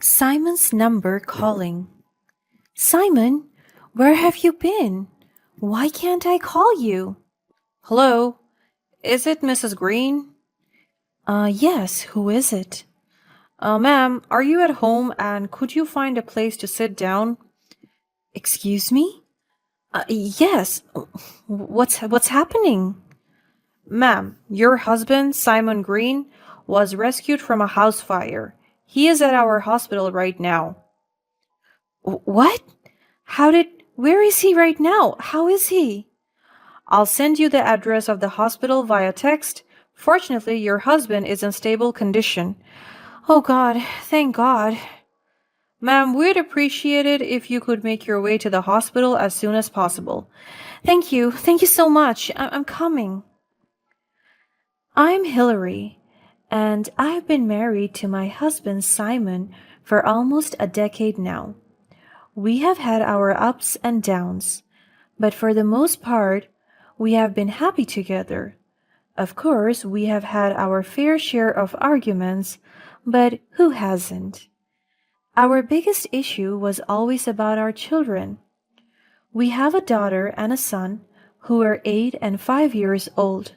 Simon's number calling. Simon, where have you been? Why can't I call you? Hello, is it Mrs. Green? Yes, who is it? Ma'am, are you at home and could you find a place to sit down? Excuse me? Yes. What's happening? Ma'am, your husband, Simon Green, was rescued from a house fire. He is at our hospital right now. What? Where is he right now? How is he? I'll send you the address of the hospital via text. Fortunately, your husband is in stable condition. Oh God, thank God. Ma'am, we'd appreciate it if you could make your way to the hospital as soon as possible. Thank you. Thank you so much. I'm coming. I'm Hillary, and I've been married to my husband Simon for almost a decade now. We have had our ups and downs, but for the most part, we have been happy together. Of course, we have had our fair share of arguments, but who hasn't? Our biggest issue was always about our children. We have a daughter and a son who are 8 and 5 years old.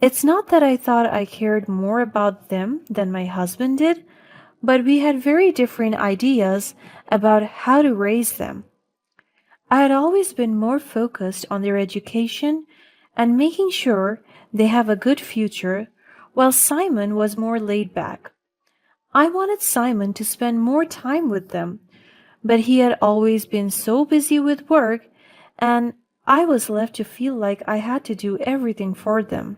It's not that I thought I cared more about them than my husband did, but we had very different ideas about how to raise them. I had always been more focused on their education and making sure they have a good future, while Simon was more laid back. I wanted Simon to spend more time with them, but he had always been so busy with work, and I was left to feel like I had to do everything for them.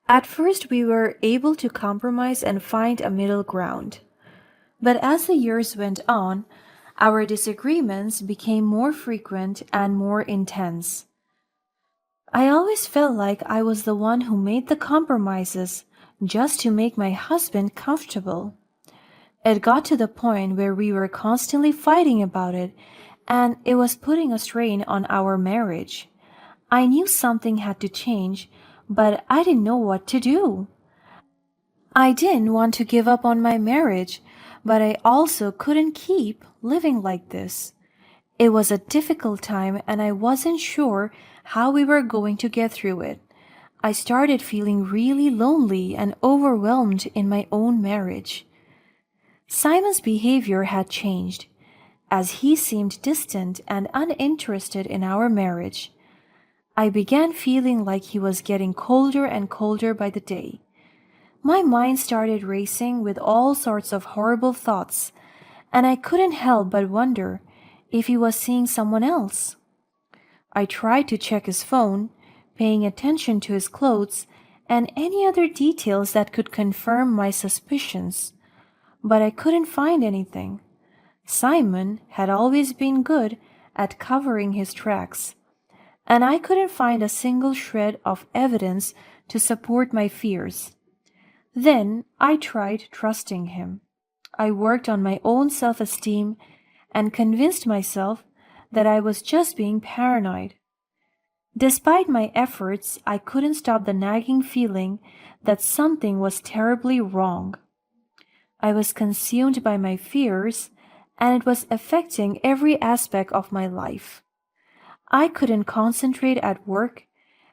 At first, we were able to compromise and find a middle ground. But as the years went on, our disagreements became more frequent and more intense. I always felt like I was the one who made the compromises just to make my husband comfortable. It got to the point where we were constantly fighting about it, and it was putting a strain on our marriage. I knew something had to change, but I didn't know what to do. I didn't want to give up on my marriage, but I also couldn't keep living like this. It was a difficult time and I wasn't sure how we were going to get through it. I started feeling really lonely and overwhelmed in my own marriage. Simon's behavior had changed, as he seemed distant and uninterested in our marriage. I began feeling like he was getting colder and colder by the day. My mind started racing with all sorts of horrible thoughts, and I couldn't help but wonder if he was seeing someone else. I tried to check his phone, paying attention to his clothes and any other details that could confirm my suspicions, but I couldn't find anything. Simon had always been good at covering his tracks, and I couldn't find a single shred of evidence to support my fears. Then I tried trusting him. I worked on my own self-esteem and convinced myself that I was just being paranoid. Despite my efforts, I couldn't stop the nagging feeling that something was terribly wrong. I was consumed by my fears, and it was affecting every aspect of my life. I couldn't concentrate at work,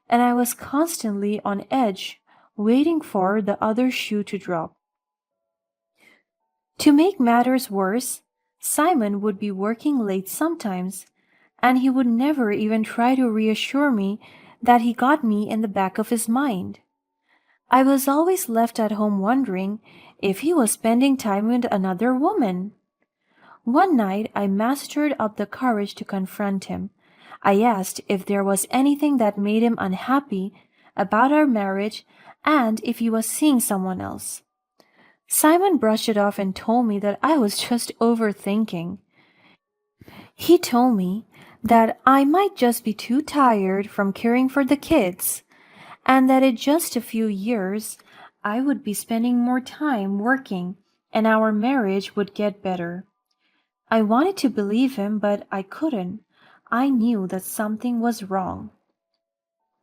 and I was constantly on edge, waiting for the other shoe to drop. To make matters worse, Simon would be working late sometimes, and he would never even try to reassure me that he got me in the back of his mind. I was always left at home wondering if he was spending time with another woman. One night I mustered up the courage to confront him. I asked if there was anything that made him unhappy about our marriage and if he was seeing someone else. Simon brushed it off and told me that I was just overthinking. He told me that I might just be too tired from caring for the kids, and that in just a few years I would be spending more time working and our marriage would get better. I wanted to believe him, but I couldn't. I knew that something was wrong.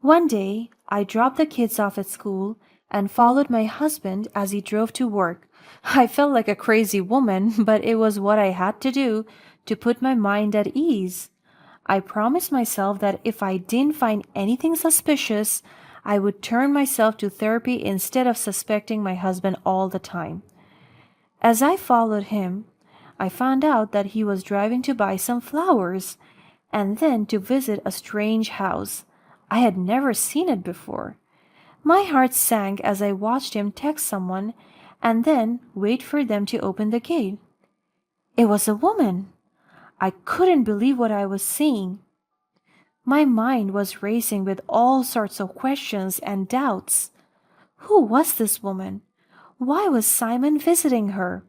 One day, I dropped the kids off at school and followed my husband as he drove to work, I felt like a crazy woman, but it was what I had to do to put my mind at ease. I promised myself that if I didn't find anything suspicious, I would turn myself to therapy instead of suspecting my husband all the time. As I followed him, I found out that he was driving to buy some flowers and then to visit a strange house. I had never seen it before. My heart sank as I watched him text someone and then wait for them to open the gate. It was a woman. I couldn't believe what I was seeing. My mind was racing with all sorts of questions and doubts. Who was this woman? Why was Simon visiting her?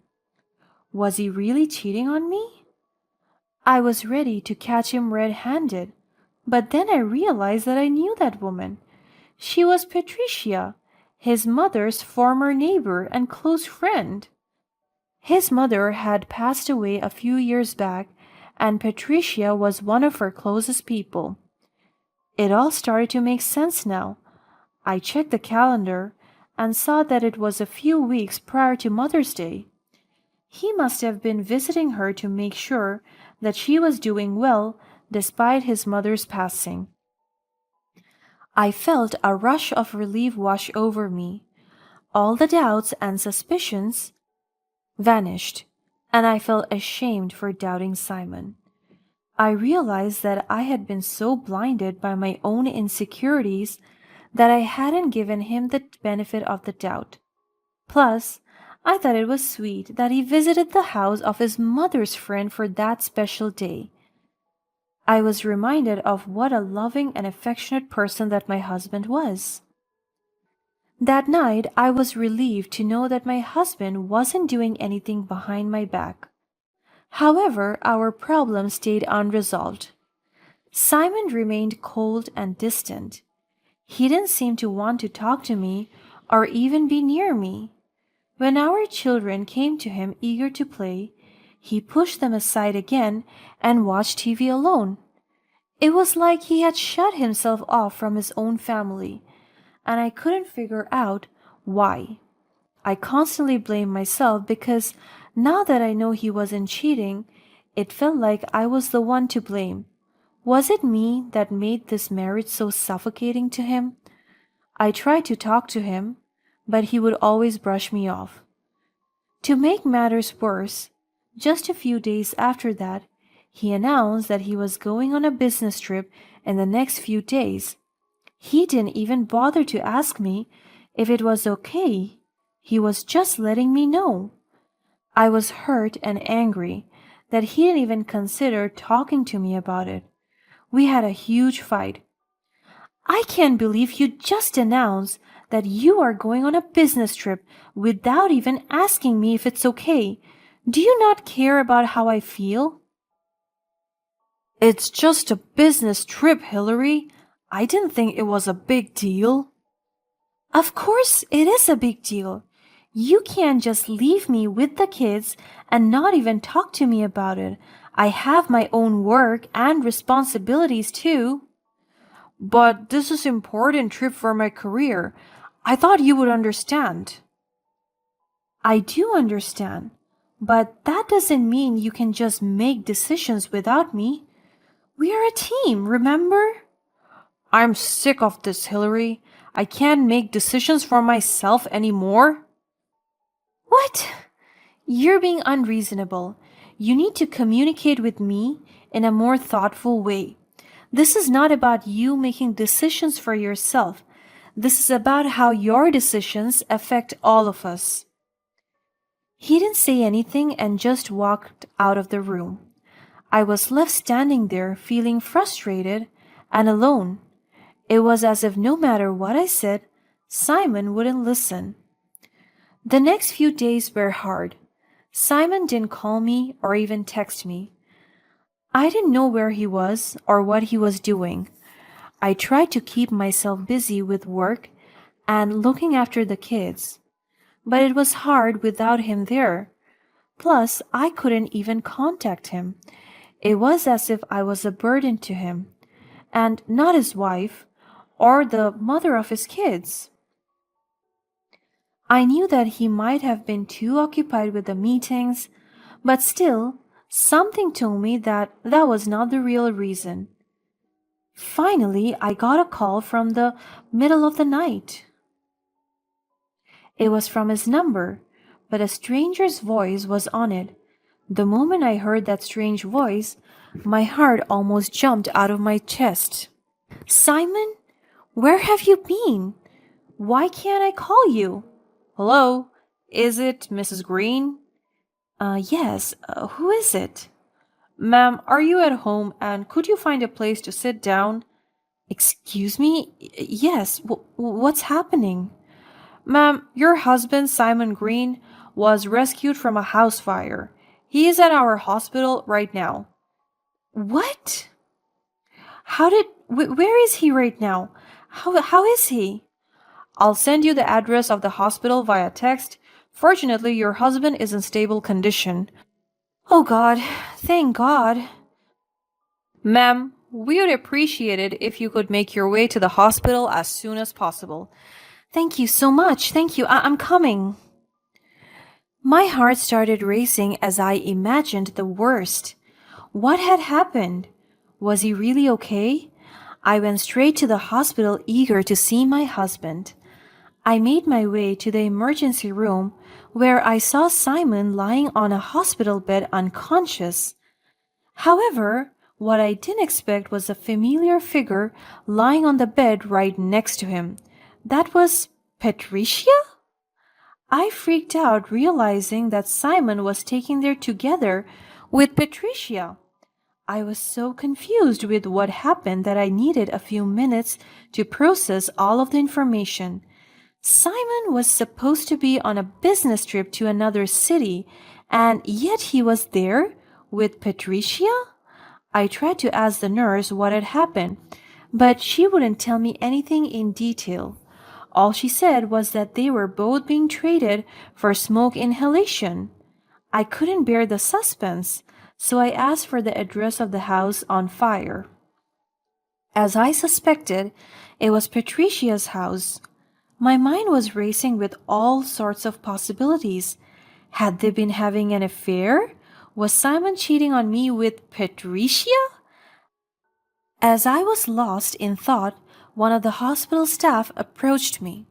Was he really cheating on me? I was ready to catch him red-handed, but then I realized that I knew that woman. She was Patricia, his mother's former neighbor and close friend. His mother had passed away a few years back, and Patricia was one of her closest people. It all started to make sense now. I checked the calendar and saw that it was a few weeks prior to Mother's Day. He must have been visiting her to make sure that she was doing well despite his mother's passing. I felt a rush of relief wash over me. All the doubts and suspicions vanished, and I felt ashamed for doubting Simon. I realized that I had been so blinded by my own insecurities that I hadn't given him the benefit of the doubt. Plus, I thought it was sweet that he visited the house of his mother's friend for that special day. I was reminded of what a loving and affectionate person that my husband was. That night, I was relieved to know that my husband wasn't doing anything behind my back. However, our problem stayed unresolved. Simon remained cold and distant. He didn't seem to want to talk to me or even be near me. When our children came to him eager to play, he pushed them aside again and watched TV alone. It was like he had shut himself off from his own family, and I couldn't figure out why. I constantly blamed myself because now that I know he wasn't cheating, it felt like I was the one to blame. Was it me that made this marriage so suffocating to him? I tried to talk to him, but he would always brush me off. To make matters worse, just a few days after that, he announced that he was going on a business trip in the next few days. He didn't even bother to ask me if it was okay. He was just letting me know. I was hurt and angry that he didn't even consider talking to me about it. We had a huge fight. I can't believe you just announced that you are going on a business trip without even asking me if it's okay. Do you not care about how I feel? It's just a business trip, Hillary. I didn't think it was a big deal. Of course it is a big deal. You can't just leave me with the kids and not even talk to me about it. I have my own work and responsibilities too. But this is an important trip for my career. I thought you would understand. I do understand, but that doesn't mean you can just make decisions without me. We are a team, remember? I'm sick of this, Hillary. I can't make decisions for myself anymore. What? You're being unreasonable. You need to communicate with me in a more thoughtful way. This is not about you making decisions for yourself. This is about how your decisions affect all of us. He didn't say anything and just walked out of the room. I was left standing there feeling frustrated and alone. It was as if no matter what I said, Simon wouldn't listen. The next few days were hard. Simon didn't call me or even text me. I didn't know where he was or what he was doing. I tried to keep myself busy with work and looking after the kids, but it was hard without him there. Plus, I couldn't even contact him. It was as if I was a burden to him, and not his wife or the mother of his kids. I knew that he might have been too occupied with the meetings, but still, something told me that that was not the real reason. Finally, I got a call from the middle of the night. It was from his number, but a stranger's voice was on it. The moment I heard that strange voice, my heart almost jumped out of my chest. Simon, where have you been? Why can't I call you? Hello? Is it Mrs. Green? Yes, who is it? Ma'am, are you at home and could you find a place to sit down? Excuse me? Yes, what's happening? Ma'am, your husband, Simon Green, was rescued from a house fire. He is at our hospital right now. What? Where is he right now? How is he? I'll send you the address of the hospital via text. Fortunately, your husband is in stable condition. Oh God, thank God. Ma'am, we would appreciate it if you could make your way to the hospital as soon as possible. Thank you so much. Thank you. I'm coming. My heart started racing as I imagined the worst. What had happened? Was he really okay? I went straight to the hospital, eager to see my husband. I made my way to the emergency room, where I saw Simon lying on a hospital bed unconscious. However, what I didn't expect was a familiar figure lying on the bed right next to him. That was Patricia? I freaked out, realizing that Simon was taken there together with Patricia. I was so confused with what happened that I needed a few minutes to process all of the information. Simon was supposed to be on a business trip to another city, and yet he was there with Patricia? I tried to ask the nurse what had happened, but she wouldn't tell me anything in detail. All she said was that they were both being treated for smoke inhalation. I couldn't bear the suspense, so I asked for the address of the house on fire. As I suspected, it was Patricia's house. My mind was racing with all sorts of possibilities. Had they been having an affair? Was Simon cheating on me with Patricia? As I was lost in thought, one of the hospital staff approached me.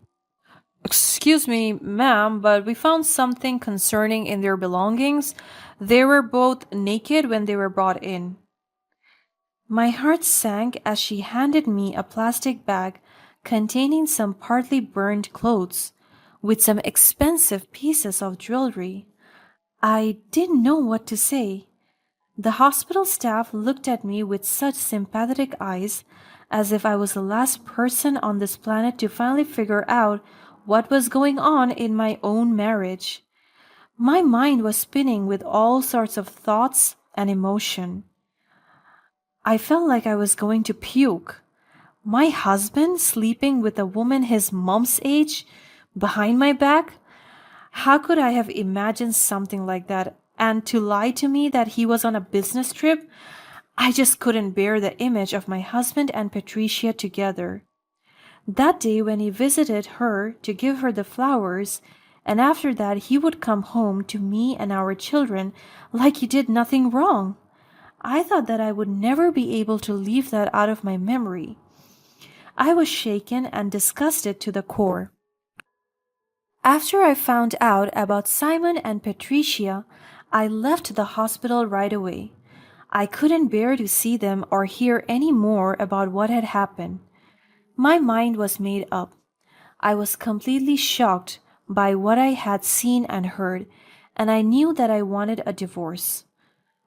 Excuse me, ma'am, but we found something concerning in their belongings. They were both naked when they were brought in. My heart sank as she handed me a plastic bag containing some partly burned clothes with some expensive pieces of jewelry. I didn't know what to say. The hospital staff looked at me with such sympathetic eyes, as if I was the last person on this planet to finally figure out what was going on in my own marriage. My mind was spinning with all sorts of thoughts and emotion. I felt like I was going to puke. My husband sleeping with a woman his mom's age behind my back? How could I have imagined something like that? And to lie to me that he was on a business trip? I just couldn't bear the image of my husband and Patricia together. That day when he visited her to give her the flowers, and after that he would come home to me and our children like he did nothing wrong. I thought that I would never be able to leave that out of my memory. I was shaken and disgusted to the core. After I found out about Simon and Patricia, I left the hospital right away. I couldn't bear to see them or hear any more about what had happened. My mind was made up. I was completely shocked by what I had seen and heard, and I knew that I wanted a divorce.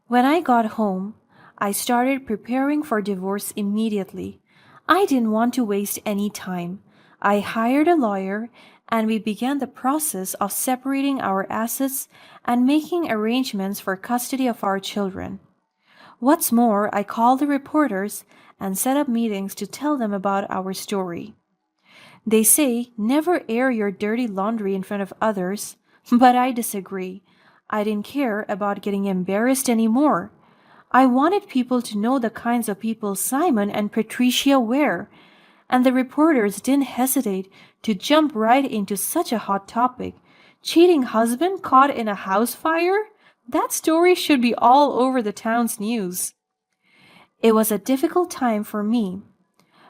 When I got home, I started preparing for divorce immediately. I didn't want to waste any time. I hired a lawyer and we began the process of separating our assets and making arrangements for custody of our children. What's more, I called the reporters and set up meetings to tell them about our story. They say never air your dirty laundry in front of others, but I disagree. I didn't care about getting embarrassed anymore. I wanted people to know the kinds of people Simon and Patricia were, and the reporters didn't hesitate to jump right into such a hot topic. Cheating husband caught in a house fire? That story should be all over the town's news. It was a difficult time for me,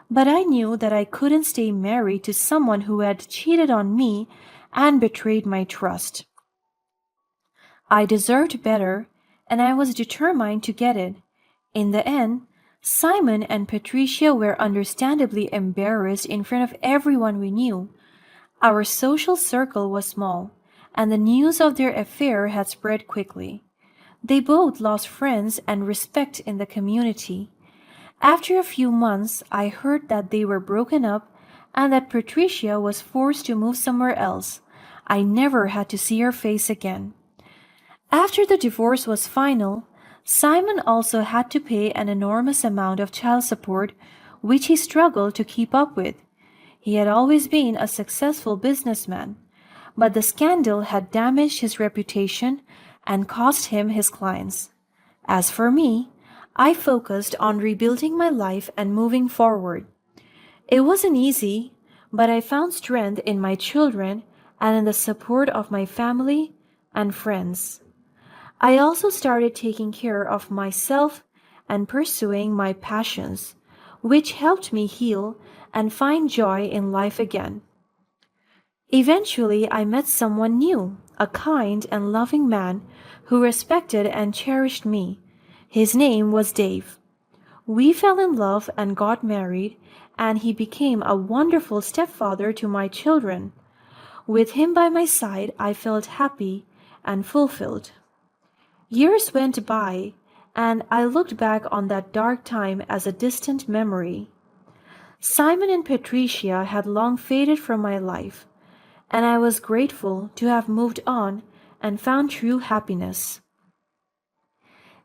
but I knew that I couldn't stay married to someone who had cheated on me and betrayed my trust. I deserved better, and I was determined to get it. In the end, Simon and Patricia were understandably embarrassed in front of everyone we knew. Our social circle was small, and the news of their affair had spread quickly. They both lost friends and respect in the community. After a few months, I heard that they were broken up and that Patricia was forced to move somewhere else. I never had to see her face again. After the divorce was final, Simon also had to pay an enormous amount of child support, which he struggled to keep up with. He had always been a successful businessman, but the scandal had damaged his reputation and cost him his clients. As for me, I focused on rebuilding my life and moving forward. It wasn't easy, but I found strength in my children and in the support of my family and friends. I also started taking care of myself and pursuing my passions, which helped me heal and find joy in life again. Eventually, I met someone new, a kind and loving man who respected and cherished me. His name was Dave. We fell in love and got married, and he became a wonderful stepfather to my children. With him by my side, I felt happy and fulfilled. Years went by, and I looked back on that dark time as a distant memory. Simon and Patricia had long faded from my life, and I was grateful to have moved on and found true happiness.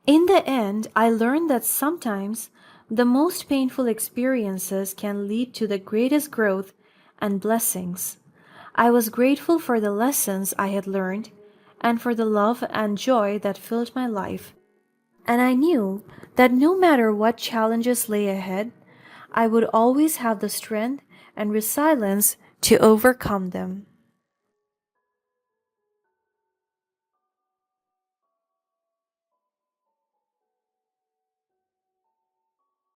In the end, I learned that sometimes the most painful experiences can lead to the greatest growth and blessings. I was grateful for the lessons I had learned and for the love and joy that filled my life. And I knew that no matter what challenges lay ahead, I would always have the strength and resilience to overcome them.